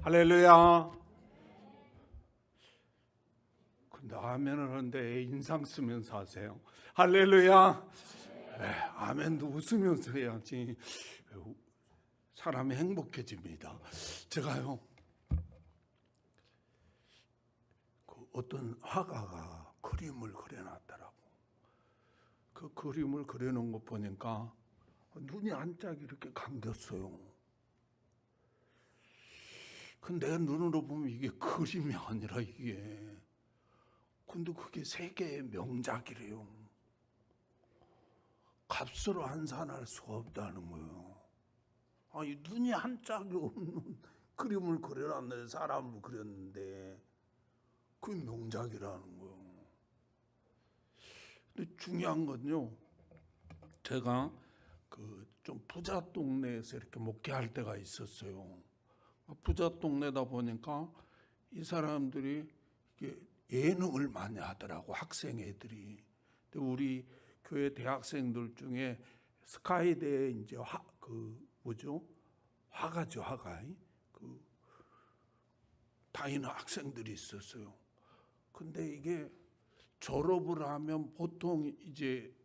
할렐루야. 근데 아멘을 하는데 인상 쓰면서 하세요. 할렐루야. 아멘도 웃으면서 해야지 사람이 행복해집니다. 제가요, 어떤 화가가 그림을 그려놨더라고. 그 그림을 그려놓은 거 보니까 눈이 안짝이 이렇게 감겼어요. 근데 내 눈으로 보면 이게 그림이 아니라 이게, 근데 그게 세계의 명작이래요. 값으로 환산할 수가 없다는 거예요. 아니, 눈이 한 짝이 없는 그림을 그려놨는데, 사람을 그렸는데 그게 명작이라는 거예요. 근데 중요한 건요, 제가 좀 부자 동네에서 이렇게 목회할 때가 있었어요. 부자 동네다 보니까 이 사람들이 예능을 많이 하더라고, 학생 애들이. 근데 우리 교회 대학생들 중에 스카이대에 이제 화가죠, 화가. 다니는 학생들이 있었어요. 근데 이게 졸업을 하면 보통 이제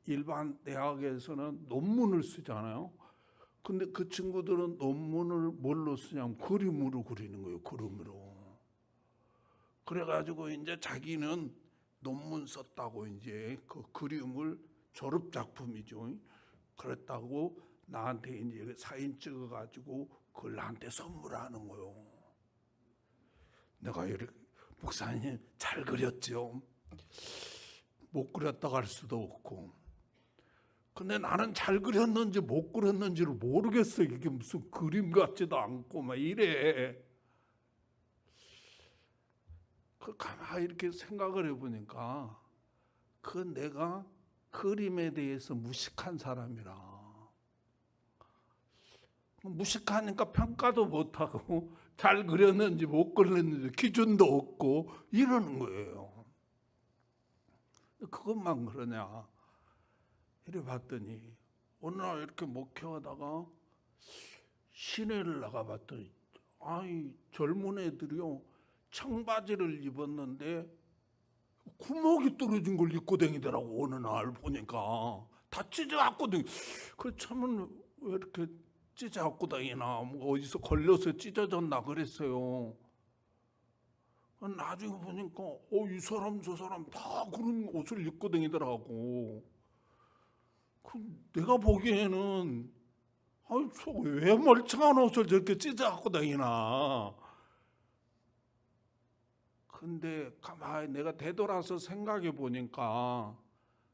일반 대학에서는 논문을 쓰잖아요. 근데 그 친구들은 논문을 뭘로 쓰냐면 그림으로 그리는 거예요, 그림으로. 그래가지고 이제 자기는 논문 썼다고 이제 그 그림을 졸업 작품이죠. 그랬다고 나한테 이제 사진 찍어가지고 그걸 나한테 선물하는 거예요. 내가 이렇게, 목사님 잘 그렸죠? 못 그렸다고 할 수도 없고. 근데 나는 잘 그렸는지 못 그렸는지를 모르겠어. 이게 무슨 그림 같지도 않고 막 이래. 가만히 이렇게 생각을 해보니까 내가 그림에 대해서 무식한 사람이라. 무식하니까 평가도 못하고 잘 그렸는지 못 그렸는지 기준도 없고 이러는 거예요. 그것만 그러냐 이래 봤더니 어느 날 이렇게 목회하다가 시내를 나가봤더니 젊은 애들이요, 청바지를 입었는데 구멍이 떨어진 걸 입고 다니더라고. 어느 날 보니까 다 찢어갖고 그 참은 왜 이렇게 찢어갖고 다니나, 뭐 어디서 걸려서 찢어졌나 그랬어요. 나중에 보니까 이 사람 저 사람 다 그런 옷을 입고 다니더라고. 내가 보기에는 왜 멀쩡한 옷을 저렇게 찢어갖고 다니나. 근데 가만히 내가 되돌아서 생각해 보니까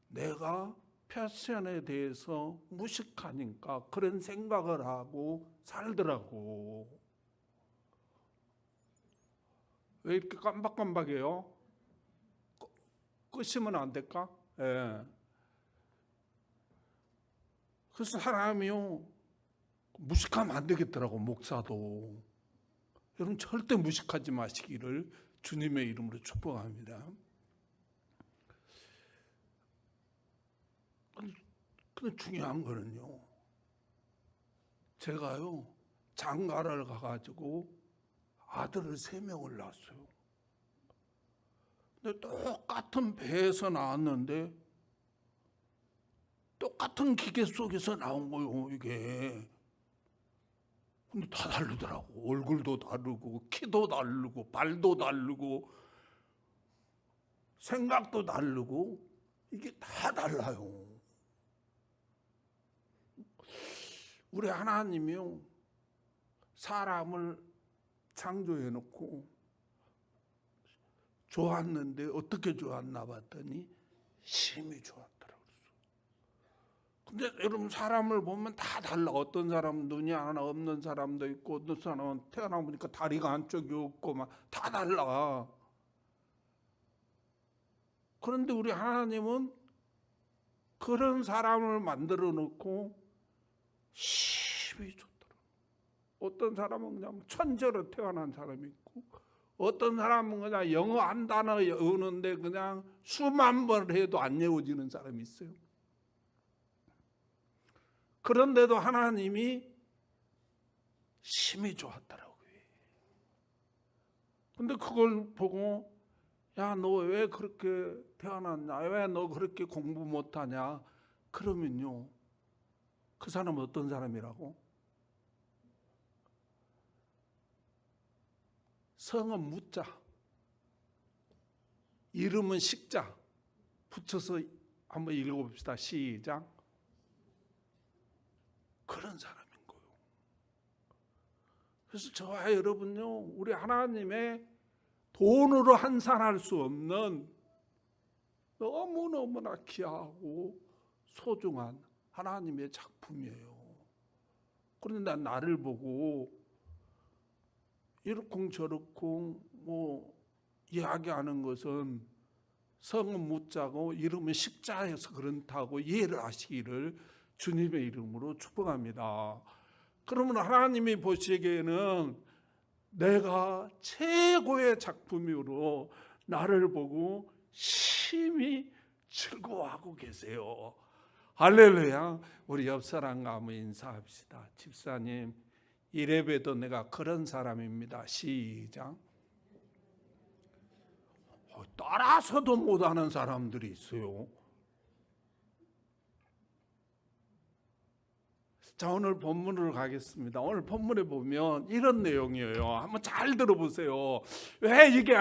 내가 패션에 대해서 무식하니까 그런 생각을 하고 살더라고. 왜 이렇게 깜박깜박해요? 끄시면 안 될까? 예. 그래서 사람이요, 무식하면 안 되겠더라고, 목사도. 여러분 절대 무식하지 마시기를 주님의 이름으로 축복합니다. 근데 중요한 거는요, 제가요 장가를 가가지고 아들을 3명을 낳았어요. 근데 똑같은 배에서 나왔는데 똑같은 기계 속에서 나온 거예요, 이게. 근데 다 다르더라고. 얼굴도 다르고 키도 다르고 발도 다르고 생각도 다르고 이게 다 달라요. 우리 하나님이요, 사람을 창조해 놓고 좋았는데 어떻게 좋았나 봤더니 심히 좋았더라고요. 근데 여러분 사람을 보면 다 달라. 어떤 사람은 눈이 하나 없는 사람도 있고, 어떤 사람은 태어나 보니까 다리가 한쪽이 없고 막 다 달라. 그런데 우리 하나님은 그런 사람을 만들어 놓고 심히 좋더라고요. 어떤 사람은 그냥 천재로 태어난 사람이 있고, 어떤 사람은 그냥 영어 한 단어 외우는데 그냥 수만 번 해도 안 외워지는 사람이 있어요. 그런데도 하나님이 심히 좋았더라고요. 근데 그걸 보고 야, 너 왜 그렇게 태어났냐? 왜 너 그렇게 공부 못하냐? 그러면요, 그 사람은 어떤 사람이라고? 성은 무자, 이름은 식자 붙여서 한번 읽어봅시다. 시작. 그런 사람인 거예요. 그래서 저와 여러분요, 우리 하나님의 돈으로 환산할 수 없는 너무너무나 귀하고 소중한 하나님의 작품이에요. 그런데 나를 보고 이렇쿵 저렇쿵 이야기하는 것은 성은 무자고 이름은 식자여서 그렇다고 이해를 하시기를 주님의 이름으로 축복합니다. 그러면 하나님이 보시기에는 내가 최고의 작품으로 나를 보고 심히 즐거워하고 계세요. 할렐루야. 우리 옆 사람과 한번 인사합시다. 집사님, 이래봬도 내가 그런 사람입니다. 시작. 따라서도 못하는 사람들이 있어요. 자, 오늘 본문으로 가겠습니다. 오늘 본문에 보면 이런 내용이에요. 한번 잘 들어보세요. 왜 이게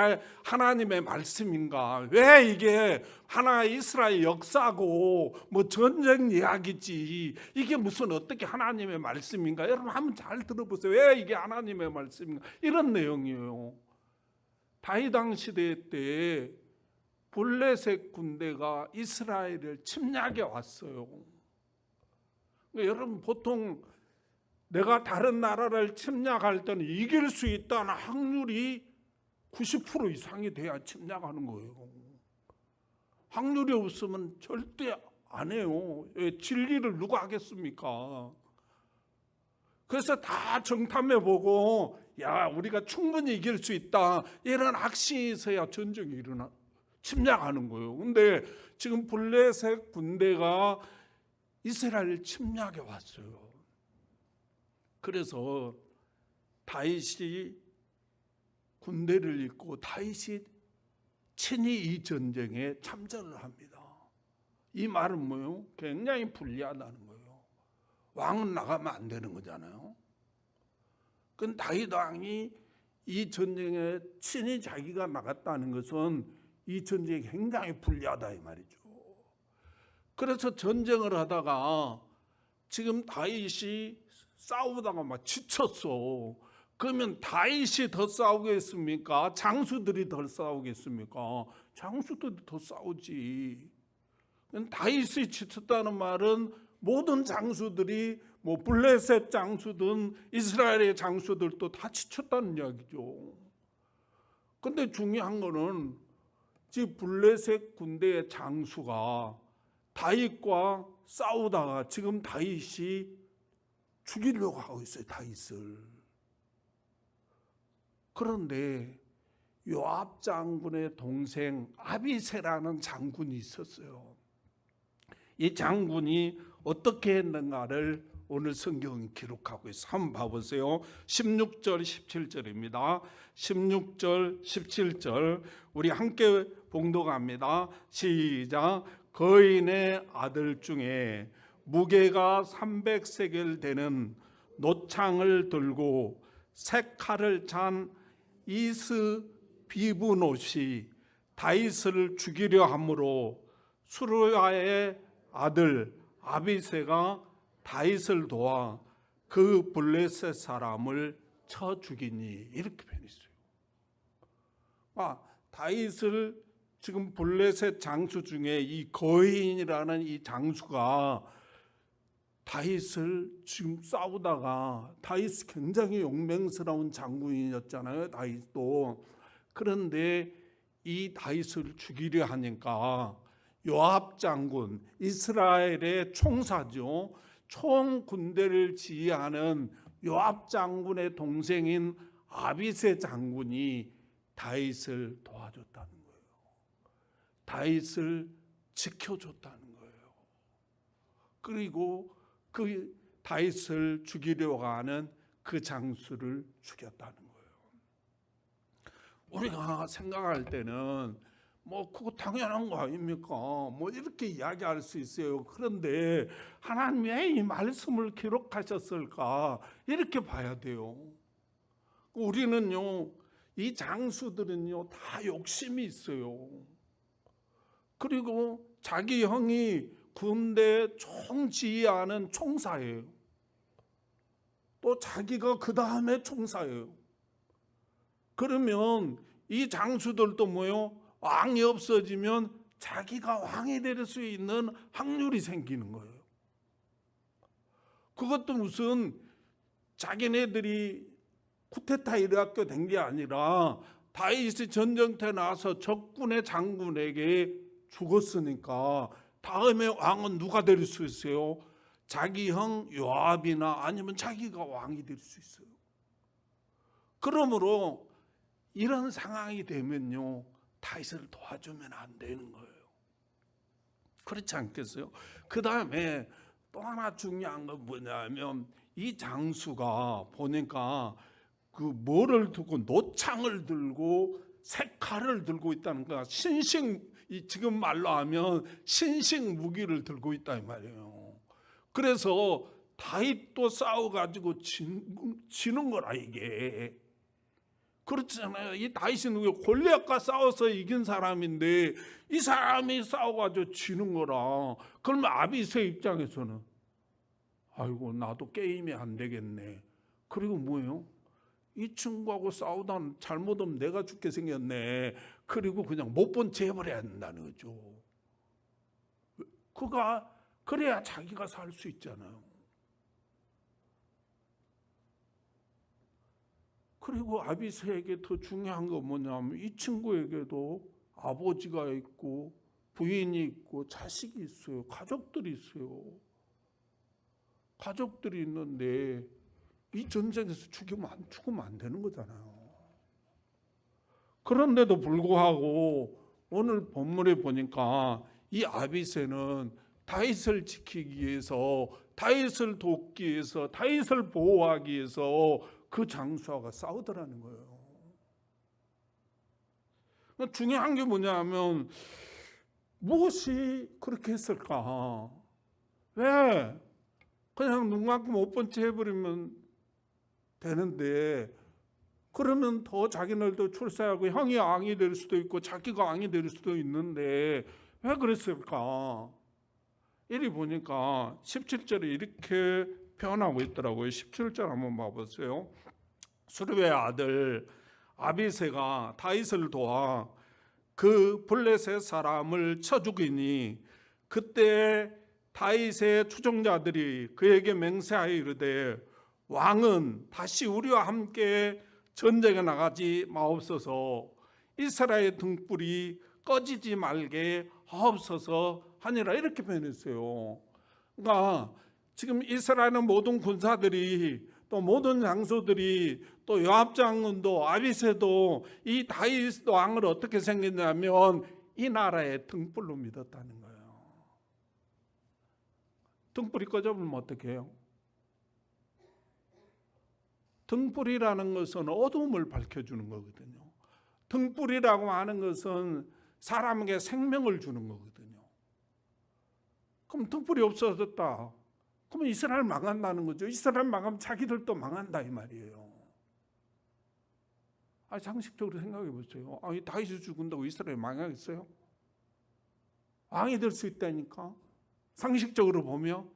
하나님의 말씀인가? 왜 이게 하나의 이스라엘 역사고 전쟁 이야기지? 이게 무슨 어떻게 하나님의 말씀인가? 여러분 한번 잘 들어보세요. 왜 이게 하나님의 말씀인가? 이런 내용이에요. 다윗 왕 시대 때 블레셋 군대가 이스라엘을 침략해 왔어요. 여러분 보통 내가 다른 나라를 침략할 때는 이길 수 있다는 확률이 90% 이상이 돼야 침략하는 거예요. 확률이 없으면 절대 안 해요. 진리를 누가 하겠습니까? 그래서 다 정탐해보고 야, 우리가 충분히 이길 수 있다, 이런 확신이 있어야 전쟁이 일어나 침략하는 거예요. 근데 지금 블레셋 군대가 이스라엘을 침략해 왔어요. 그래서 다윗이 군대를 이끌고 다윗이 친히 이 전쟁에 참전을 합니다. 이 말은 뭐예요? 굉장히 불리하다는 거예요. 왕은 나가면 안 되는 거잖아요. 그건 다윗 왕이 이 전쟁에 친히 자기가 나갔다는 것은 이 전쟁이 굉장히 불리하다 이 말이죠. 그래서 전쟁을 하다가 지금 다윗이 싸우다가 막 지쳤어. 그러면 다윗이 더 싸우겠습니까? 장수들이 더 싸우겠습니까? 장수들이 더 싸우지. 다윗이 지쳤다는 말은 모든 장수들이 블레셋 장수든 이스라엘의 장수들도 다 지쳤다는 이야기죠. 근데 중요한 거는 지금 블레셋 군대의 장수가 다윗과 싸우다가 지금 다윗이 죽이려고 하고 있어요. 다윗을. 그런데 요압 장군의 동생 아비새라는 장군이 있었어요. 이 장군이 어떻게 했는가를 오늘 성경이 기록하고 있어요. 한번 봐보세요. 16절 17절입니다. 16절 17절 우리 함께 봉독합니다. 시작. 거인의 아들 중에 무게가 300세겔 되는 노창을 들고 새 칼을 찬 이스비브노시 다윗을 죽이려 함으로 수르야의 아들 아비새가 다윗을 도와 그 블레셋 사람을 쳐 죽이니, 이렇게 표현했어요. 다윗을 지금 블레셋 장수 중에 이 거인이라는 이 장수가 다윗을 지금 싸우다가, 다윗 굉장히 용맹스러운 장군이었잖아요, 다윗도. 그런데 이 다윗을 죽이려 하니까 요압 장군, 이스라엘의 총사죠, 총 군대를 지휘하는 요압 장군의 동생인 아비새 장군이 다윗을 도와줬다는 거예요. 다윗을 지켜줬다는 거예요. 그리고 그 다윗을 죽이려고 하는 그 장수를 죽였다는 거예요. 우리가 생각할 때는 뭐 그거 당연한 거 아닙니까? 뭐 이렇게 이야기할 수 있어요. 그런데 하나님이 왜 이 말씀을 기록하셨을까? 이렇게 봐야 돼요. 우리는요, 이 장수들은요 다 욕심이 있어요. 그리고 자기 형이 군대 총지휘하는 총사예요. 또 자기가 그 다음에 총사예요. 그러면 이 장수들도 뭐요? 왕이 없어지면 자기가 왕이 될 수 있는 확률이 생기는 거예요. 그것도 무슨 자기네들이 쿠데타 일으켜 된 게 아니라 다윗이 전쟁터에 나와서 적군의 장군에게 죽었으니까 다음에 왕은 누가 될 수 있어요? 자기 형 요압이나 아니면 자기가 왕이 될 수 있어요. 그러므로 이런 상황이 되면요, 다윗을 도와주면 안 되는 거예요. 그렇지 않겠어요? 그 다음에 또 하나 중요한 건 뭐냐면 이 장수가 보니까 그 뭐를 두고 노창을 들고 색칼을 들고 있다는 거야. 지금 말로 하면 신식 무기를 들고 있다 이 말이에요. 그래서 다윗도 싸워가지고 지는 거라 이게. 그렇잖아요. 이 다윗은 골리앗과 싸워서 이긴 사람인데 이 사람이 싸워가지고 지는 거라. 그러면 아비새 입장에서는 아이고 나도 게임이 안 되겠네. 그리고 뭐예요? 이 친구하고 싸우다 잘못하면 내가 죽게 생겼네. 그리고 그냥 못 본 채 해버려야 된다는 거죠. 그가 그래야 자기가 살 수 있잖아요. 그리고 아비새에게 더 중요한 건 뭐냐면 이 친구에게도 아버지가 있고 부인이 있고 자식이 있어요. 가족들이 있어요. 가족들이 있는데 이 전쟁에서 죽으면 안 되는 거잖아요. 그런데도 불구하고 오늘 본문에 보니까 이 아비새는 다윗을 지키기 위해서, 다윗을 돕기 위해서, 다윗을 보호하기 위해서 그 장수하고 싸우더라는 거예요. 중요한 게 뭐냐면 무엇이 그렇게 했을까? 왜? 그냥 눈 감고 못 본 채 해버리면 되는데 그러면 더 자기네들도 출세하고 형이 왕이 될 수도 있고 자기가 왕이 될 수도 있는데 왜 그랬을까? 이리 보니까 17절에 이렇게 표현하고 있더라고요. 17절 한번 봐보세요. 수르베의 아들 아비새가 다윗을 도와 그 블레셋 사람을 쳐 죽이니 그때 다윗의 추종자들이 그에게 맹세하여 이르되 왕은 다시 우리와 함께 전쟁에 나가지 마옵소서. 이스라엘 등불이 꺼지지 말게 하옵소서 하니라. 이렇게 표현했어요. 그러니까 지금 이스라엘의 모든 군사들이 또 모든 장수들이 또 요압 장군도 아비새도 이 다윗 왕을 어떻게 생겼냐면 이 나라의 등불로 믿었다는 거예요. 등불이 꺼져버리면 어떻게 해요? 등불이라는 것은 어둠을 밝혀주는 거거든요. 등불이라고 하는 것은 사람에게 생명을 주는 거거든요. 그럼 등불이 없어졌다. 그러면 이스라엘 망한다는 거죠. 이스라엘 망하면 자기들도 망한다 이 말이에요. 상식적으로 생각해 보세요. 다윗이 죽은다고 이스라엘 망하겠어요? 왕이 될 수 있다니까. 상식적으로 보면.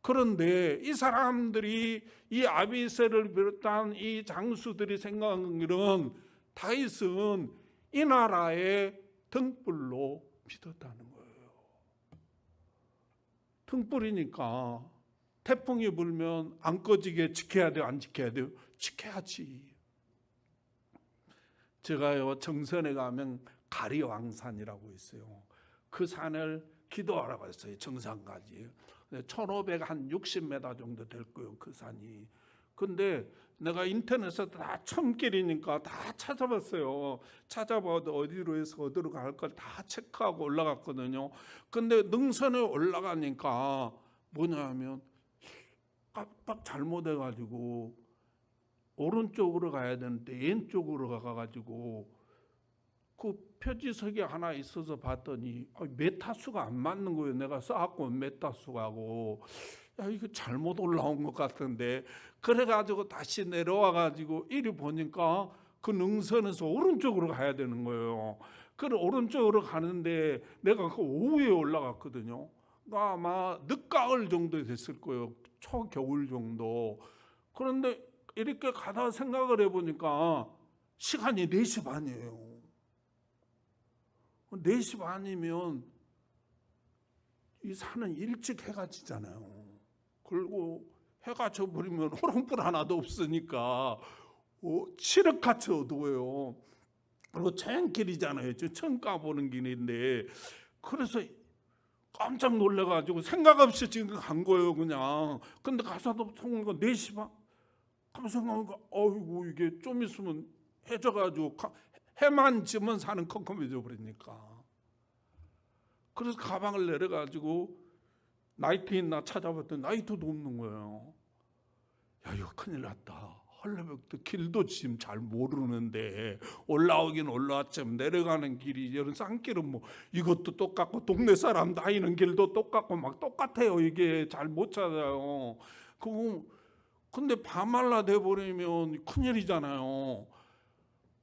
그런데 이 사람들이 이 아비새를 비롯한 이 장수들이 생각하는 것은 다윗은 이 나라의 등불로 믿었다는 거예요. 등불이니까 태풍이 불면 안 꺼지게 지켜야 돼요? 안 지켜야 돼요? 지켜야지. 제가요 정선에 가면 가리왕산이라고 있어요. 그 산을 기도하러 갔어요. 정상까지. 1560m 정도 될 거예요. 그 산이. 근데 내가 인터넷에서 다 천길이니까 다 찾아봤어요. 찾아봐도 어디로 해서 어디로 갈 걸 다 체크하고 올라갔거든요. 근데 능선에 올라가니까 뭐냐면 깜빡 잘못해가지고 오른쪽으로 가야 되는데 왼쪽으로 가가지고 그 표지석이 하나 있어서 봤더니 메타수가 안 맞는 거예요. 내가 쌓았고 메타수가고 야 이거 잘못 올라온 것 같은데 그래가지고 다시 내려와가지고 이리 보니까 그 능선에서 오른쪽으로 가야 되는 거예요. 그래 오른쪽으로 가는데 내가 그 오후에 올라갔거든요. 그러니까 아마 늦가을 정도 됐을 거예요. 초겨울 정도. 그런데 이렇게 가다 생각을 해보니까 시간이 4시 반이에요. 4시 반이면 이 산은 일찍 해가 지잖아요. 그리고 해가 져버리면 호롱불 하나도 없으니까 칠흑같이 어두워요. 그리고 천길이잖아요. 처음 가보는 길인데 그래서 깜짝 놀라가지고 생각 없이 지금 간 거예요. 그냥. 근데 가서도 통과 4시 반 하면 생각하니까 어이구 이게 좀 있으면 해져가지고 해만 지면 사는 컴컴해져 버리니까. 그래서 가방을 내려가지고 나이트 있나 찾아봤더니 나이트도 없는 거예요. 야 이거 큰일 났다. 헐레벌떡 길도 지금 잘 모르는데 올라오긴 올라왔지만 내려가는 길이 이런 쌍길은 뭐 이것도 똑같고 동네 사람 다니는 길도 똑같고 막 똑같아요. 이게 잘 못 찾아요. 근데 밤말라 돼버리면 큰일이잖아요.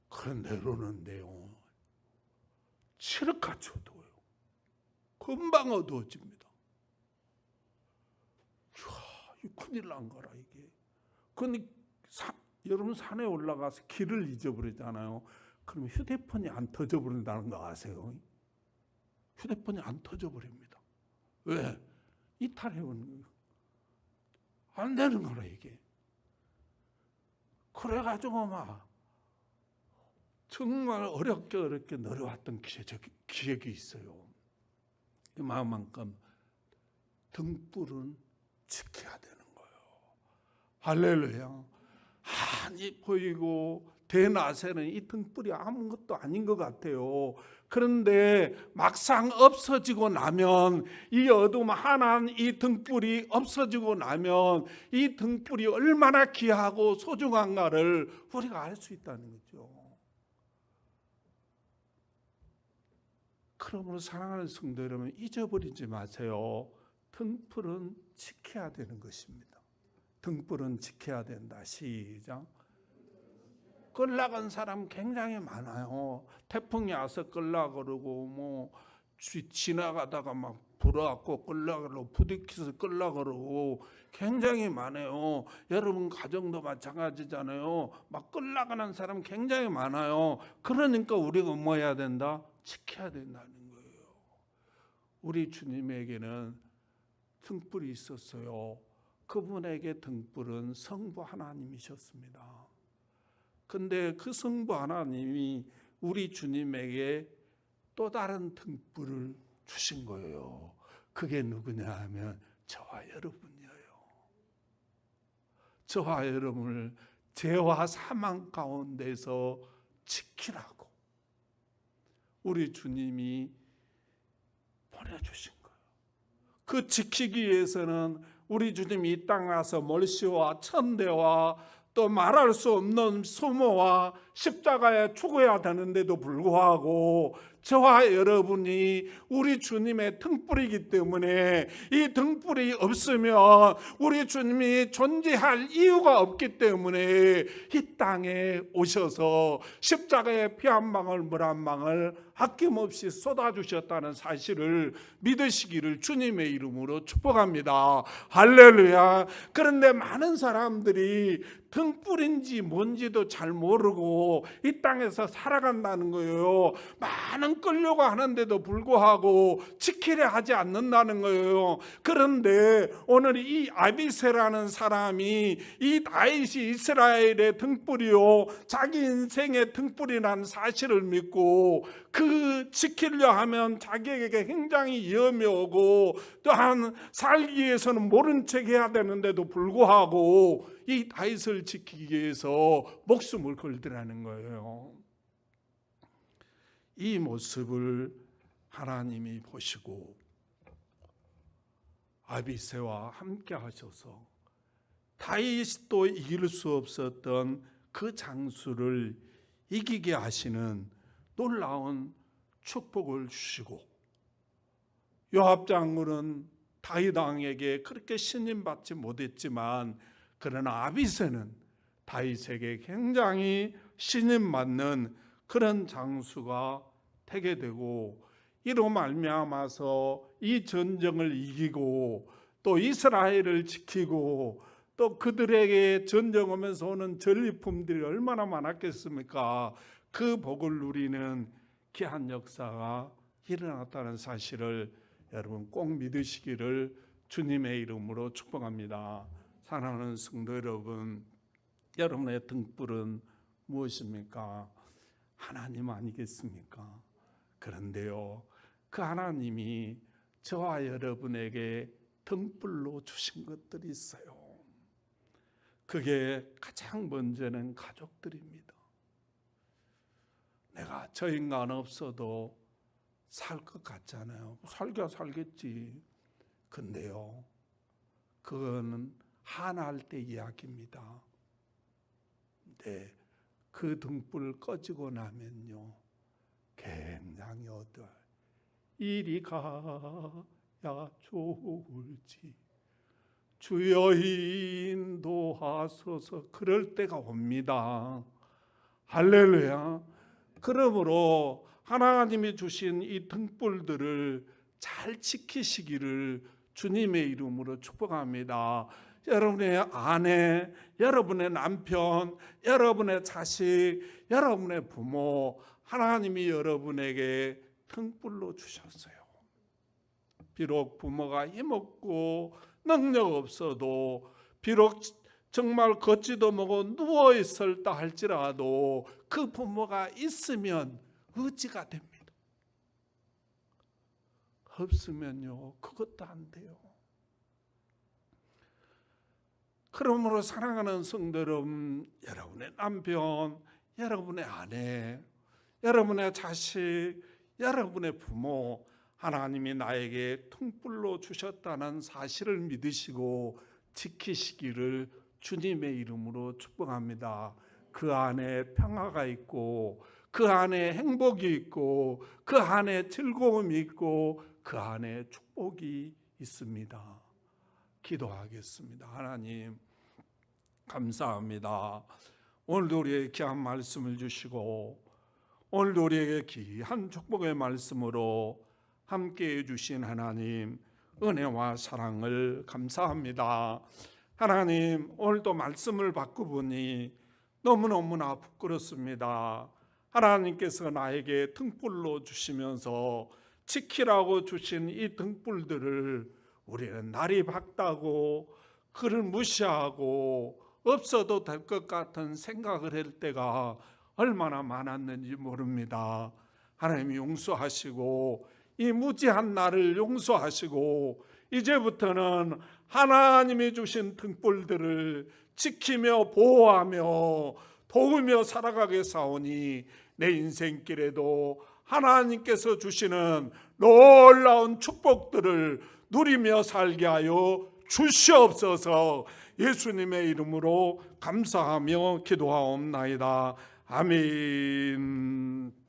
그래 내려오는데요. 칠흑같이 어두워요. 금방 어두워집니다. 이야, 이 큰일 난 거라 이게. 근데 여러분 산에 올라가서 길을 잊어버리잖아요. 그럼 휴대폰이 안 터져버린다는 거 아세요? 휴대폰이 안 터져버립니다. 왜? 이탈해버린 거예요. 안 되는 거라 이게. 그래가지고 막 정말 어렵게 내려왔던 기억이 있어요. 이 마음만큼 등불은 지켜야 되는 거예요. 할렐루야. 한이 보이고 대낮에는 이 등불이 아무것도 아닌 것 같아요. 그런데 막상 없어지고 나면 이 어둠 환한 이 등불이 없어지고 나면 이 등불이 얼마나 귀하고 소중한가를 우리가 알 수 있다는 거죠. 그러므로 사랑하는 성도 여러분 잊어버리지 마세요. 등불은 지켜야 되는 것입니다. 등불은 지켜야 된다. 시작. 끌려간 사람 굉장히 많아요. 태풍이 와서 끌려 그러고 뭐 지나가다가 막 불어갖고 끌려 그러고 부딪혀서 끌려 그러고 굉장히 많아요. 여러분 가정도 마찬가지잖아요. 막 끌려가는 사람 굉장히 많아요. 그러니까 우리가 뭐 해야 된다? 지켜야 된다는 거예요. 우리 주님에게는 등불이 있었어요. 그분에게 등불은 성부 하나님이셨습니다. 근데 그 성부 하나님이 우리 주님에게 또 다른 등불을 주신 거예요. 그게 누구냐 하면 저와 여러분이에요. 저와 여러분을 죄와 사망 가운데서 지키라고 우리 주님이 보내주신 거예요. 그 지키기 위해서는 우리 주님이 이 땅에 와서 멀시와 천대와 또 말할 수 없는 수모와 십자가에 죽어야 되는데도 불구하고 저와 여러분이 우리 주님의 등불이기 때문에 이 등불이 없으면 우리 주님이 존재할 이유가 없기 때문에 이 땅에 오셔서 십자가의 피 한 방울 물 한 방울 아낌없이 쏟아주셨다는 사실을 믿으시기를 주님의 이름으로 축복합니다. 할렐루야. 그런데 많은 사람들이 등불인지 뭔지도 잘 모르고 이 땅에서 살아간다는 거예요. 많은 끌려고 하는데도 불구하고 지키려 하지 않는다는 거예요. 그런데 오늘 이 아비새라는 사람이 이 다윗이 이스라엘의 등불이요 자기 인생의 등불이라는 사실을 믿고 그 지키려 하면 자기에게 굉장히 위험이 오고 또한 살기 위해서는 모른 척 해야 되는데도 불구하고 이 다윗을 지키기 위해서 목숨을 걸더라는 거예요. 이 모습을 하나님이 보시고 아비새와 함께 하셔서 다윗도 이길 수 없었던 그 장수를 이기게 하시는 놀라운 축복을 주시고, 요압 장군은 다윗 왕에게 그렇게 신임받지 못했지만 그러나 아비새는 다윗에게 굉장히 신임받는 그런 장수가 되게 되고, 이로 말미암아서 이 전쟁을 이기고 또 이스라엘을 지키고 또 그들에게 전쟁하면서 오는 전리품들이 얼마나 많았겠습니까? 그 복을 누리는 귀한 역사가 일어났다는 사실을 여러분 꼭 믿으시기를 주님의 이름으로 축복합니다. 사랑하는 성도 여러분, 여러분의 등불은 무엇입니까? 하나님 아니겠습니까? 그런데요, 그 하나님이 저와 여러분에게 등불로 주신 것들이 있어요. 그게 가장 먼저는 가족들입니다. 내가 저 인간 없어도 살 것 같잖아요. 살게 살겠지. 근데요, 그거는 하나할 때 이야기입니다. 근데 그 등불 꺼지고 나면요, 굉장히 이리 가야 좋을지 주여 인도하소서, 그럴 때가 옵니다. 할렐루야. 그러므로 하나님이 주신 이 등불들을 잘 지키시기를 주님의 이름으로 축복합니다. 여러분의 아내, 여러분의 남편, 여러분의 자식, 여러분의 부모, 하나님이 여러분에게 등불로 주셨어요. 비록 부모가 힘없고 능력 없어도, 비록 정말 걷지도 못하고 누워 있었다 할지라도 그 부모가 있으면 의지가 됩니다. 없으면요, 그것도 안 돼요. 그러므로 사랑하는 성도 여러분, 여러분의 남편, 여러분의 아내, 여러분의 자식, 여러분의 부모, 하나님이 나에게 등불로 주셨다는 사실을 믿으시고 지키시기를 주님의 이름으로 축복합니다. 그 안에 평화가 있고, 그 안에 행복이 있고, 그 안에 즐거움이 있고, 그 안에 축복이 있습니다. 기도하겠습니다. 하나님 감사합니다. 오늘도 우리에게 귀한 말씀을 주시고, 오늘도 우리에게 귀한 축복의 말씀으로 함께해 주신 하나님 은혜와 사랑을 감사합니다. 하나님, 오늘도 말씀을 받고 보니 너무너무나 부끄럽습니다. 하나님께서 나에게 등불로 주시면서 지키라고 주신 이 등불들을 우리는 날이 밝다고 그를 무시하고 없어도 될 것 같은 생각을 할 때가 얼마나 많았는지 모릅니다. 하나님이 용서하시고 이 무지한 나를 용서하시고 이제부터는 하나님이 주신 등불들을 지키며 보호하며 도우며 살아가게 사오니 내 인생길에도 하나님께서 주시는 놀라운 축복들을 누리며 살게 하여 주시옵소서. 예수님의 이름으로 감사하며 기도하옵나이다. 아멘.